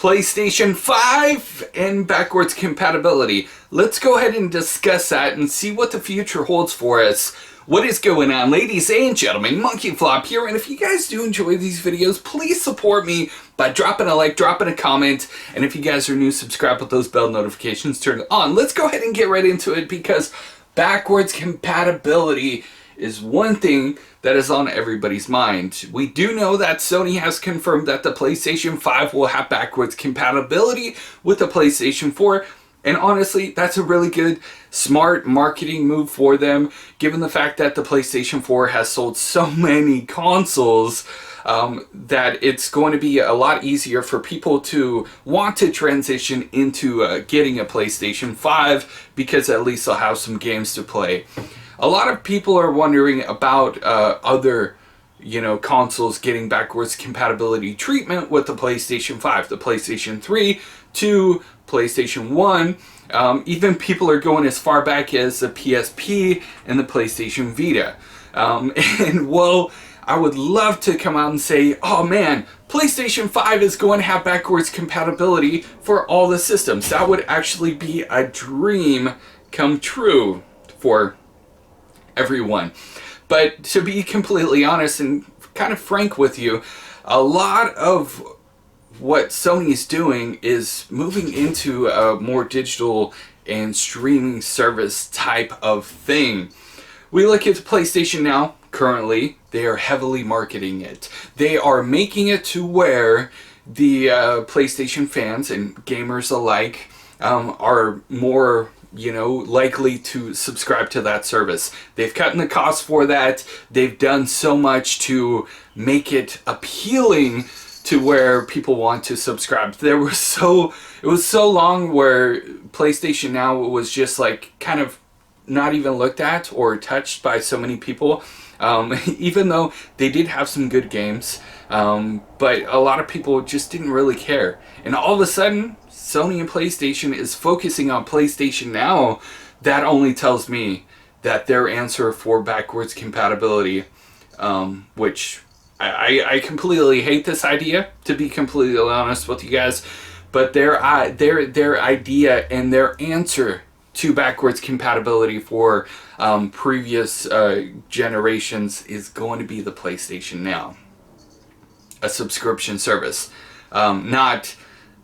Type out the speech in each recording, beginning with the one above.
PlayStation 5 and backwards compatibility. Let's go ahead and discuss that and see what the future holds for us. What is going on, ladies and gentlemen? Monkey Flop here, and if you guys do enjoy these videos, please support me by dropping a like, dropping a comment, and if you guys are new, subscribe with those bell notifications turned on. Let's go ahead and get right into it, because backwards compatibility is one thing that is on everybody's mind. We do know that Sony has confirmed that the PlayStation 5 will have backwards compatibility with the PlayStation 4. And honestly, that's a really good, smart marketing move for them, given the fact that the PlayStation 4 has sold so many consoles that it's going to be a lot easier for people to want to transition into getting a PlayStation 5, because at least they'll have some games to play. A lot of people are wondering about other consoles getting backwards compatibility treatment with the PlayStation 5, the PlayStation 3, 2, PlayStation 1. Even people are going as far back as the PSP and the PlayStation Vita. And well, I would love to come out and say, oh man, PlayStation 5 is going to have backwards compatibility for all the systems. That would actually be a dream come true for everyone. But to be completely honest and kind of frank with you, a lot of what Sony's doing is moving into a more digital and streaming service type of thing. We look at the PlayStation Now. Currently, they are heavily marketing it. They are making it to where the PlayStation fans and gamers alike are more likely to subscribe to that service. They've cut in the cost for that. They've done so much to make it appealing to where people want to subscribe. It was so long where PlayStation Now was just like kind of not even looked at or touched by so many people, even though they did have some good games, but a lot of people just didn't really care. And all of a sudden, Sony and PlayStation is focusing on PlayStation Now. That only tells me that their answer for backwards compatibility, which I completely hate this idea, to be completely honest with you guys, but their idea and their answer to backwards compatibility for previous generations is going to be the PlayStation Now, a subscription service, not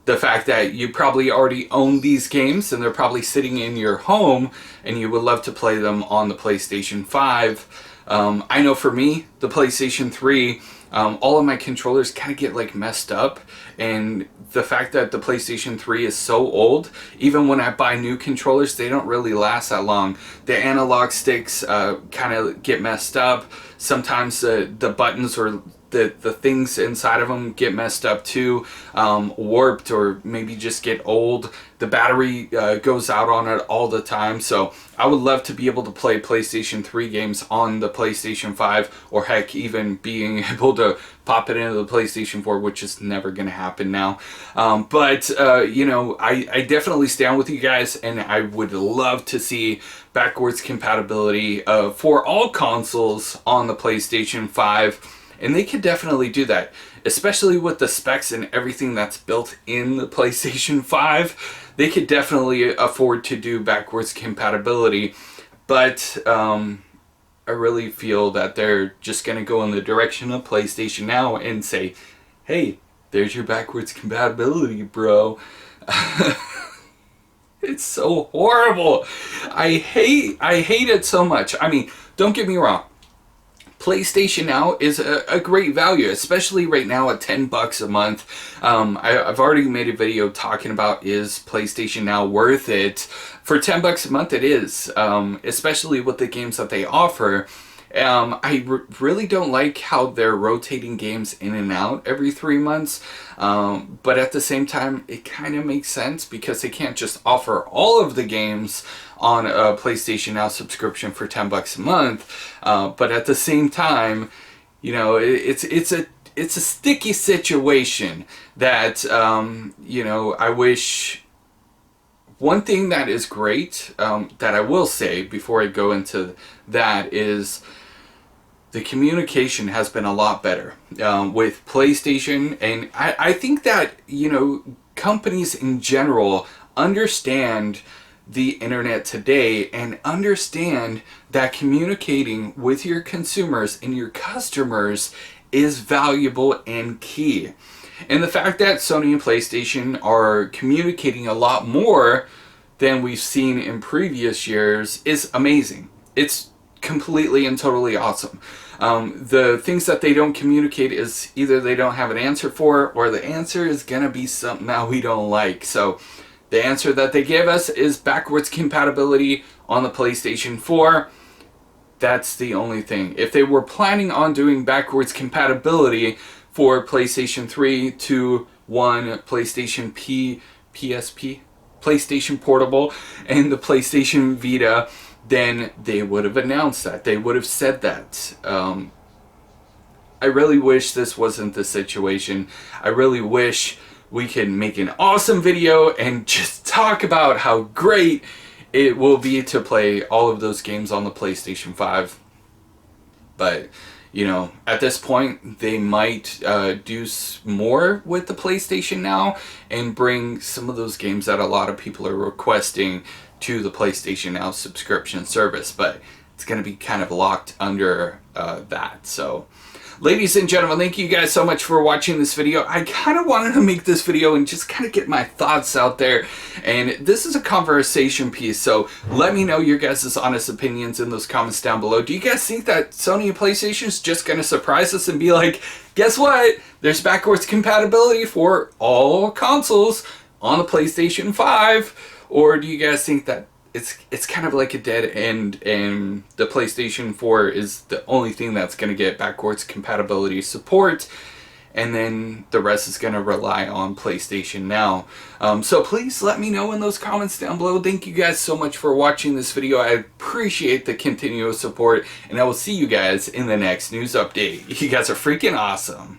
the fact that you probably already own these games and they're probably sitting in your home and you would love to play them on the PlayStation 5. I know for me, the PlayStation 3, all of my controllers kind of get like messed up, and the fact that the PlayStation 3 is so old, even when I buy new controllers, they don't really last that long. The analog sticks kind of get messed up. Sometimes the buttons or the things inside of them get messed up too, warped, or maybe just get old. The battery goes out on it all the time. So I would love to be able to play PlayStation 3 games on the PlayStation 5, or heck, even being able to pop it into the PlayStation 4, which is never going to happen now. But I definitely stand with you guys, and I would love to see backwards compatibility for all consoles on the PlayStation 5. And they could definitely do that, especially with the specs and everything that's built in the PlayStation 5. They could definitely afford to do backwards compatibility. But I really feel that they're just going to go in the direction of PlayStation Now and say, hey, there's your backwards compatibility, bro. It's so horrible. I hate it so much. I mean, don't get me wrong. PlayStation Now is a great value, especially right now at $10 a month. I've already made a video talking about, is PlayStation Now worth it? For $10 a month it is, especially with the games that they offer. I really don't like how they're rotating games in and out every 3 months, but at the same time it kind of makes sense, because they can't just offer all of the games on a PlayStation Now subscription for $10 a month, but at the same time, it's a sticky situation that I wish. One thing that is great, that I will say before I go into that, is the communication has been a lot better with PlayStation, and I think that, you know, companies in general understand the internet today and understand that communicating with your consumers and your customers is valuable and key. And the fact that Sony and PlayStation are communicating a lot more than we've seen in previous years is amazing. It's completely and totally awesome. The things that they don't communicate is either they don't have an answer for, or the answer is gonna be something that we don't like. So the answer that they give us is backwards compatibility on the PlayStation 4. That's the only thing. If they were planning on doing backwards compatibility for PlayStation 3, 2, 1, PlayStation PSP, PlayStation Portable, and the PlayStation Vita, then they would have announced that. They would have said that. I really wish this wasn't the situation. I really wish we could make an awesome video and just talk about how great it will be to play all of those games on the PlayStation 5. But, you know, at this point, they might do more with the PlayStation now and bring some of those games that a lot of people are requesting to the PlayStation Now subscription service. But it's going to be kind of locked under that. So, ladies and gentlemen, thank you guys so much for watching this video. I kind of wanted to make this video and just kind of get my thoughts out there. And this is a conversation piece, so let me know your guys' honest opinions in those comments down below. Do you guys think that Sony and PlayStation is just going to surprise us and be like, guess what? There's backwards compatibility for all consoles on the PlayStation 5? Or do you guys think that it's kind of like a dead end and the PlayStation 4 is the only thing that's going to get backwards compatibility support, and then the rest is going to rely on PlayStation Now? So please let me know in those comments down below. Thank you guys so much for watching this video. I appreciate the continuous support, and I will see you guys in the next news update. You guys are freaking awesome.